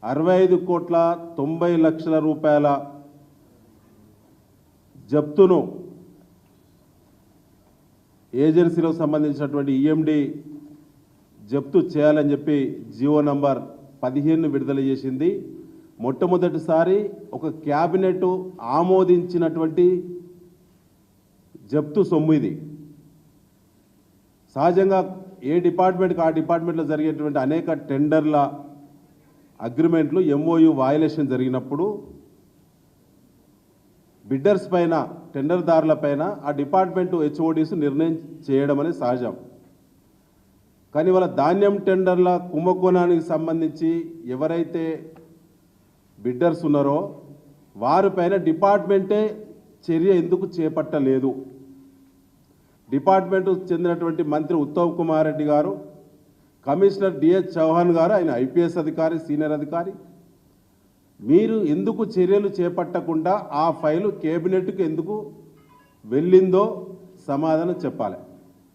65,90,00,000 జప్తును ఏజెన్సీలో సంబంధించినటువంటి ఈఎండి జప్తు చేయాలని చెప్పి జీవో నంబర్ 15 విడుదల చేసింది. మొట్టమొదటిసారి ఒక క్యాబినెట్ ఆమోదించినటువంటి జప్తు సొమ్ము ఇది. సహజంగా ఏ డిపార్ట్మెంట్కి ఆ డిపార్ట్మెంట్లో జరిగేటువంటి అనేక టెండర్ల అగ్రిమెంట్లు ఎంఓయు వయలేషన్ జరిగినప్పుడు బిడ్డర్స్ పైన టెండర్దారుల పైన ఆ డిపార్ట్మెంట్ హెచ్ఓడీస్ నిర్ణయం చేయడం అనేది సహజం. కానీ వాళ్ళ ధాన్యం టెండర్ల కుంభకోణానికి సంబంధించి ఎవరైతే బిడ్డర్స్ ఉన్నారో వారిపైన డిపార్ట్మెంటే చర్య ఎందుకు చేపట్టలేదు? డిపార్ట్మెంట్ చెందినటువంటి మంత్రి ఉత్తమ్ కుమార్ రెడ్డి గారు, కమిషనర్ డిఎస్ చౌహాన్ గారు, ఆయన ఐపీఎస్ అధికారి, సీనియర్ అధికారి, మీరు ఎందుకు చర్యలు చేపట్టకుండా ఆ ఫైలు కేబినెట్కి ఎందుకు వెళ్ళిందో సమాధానం చెప్పాలి.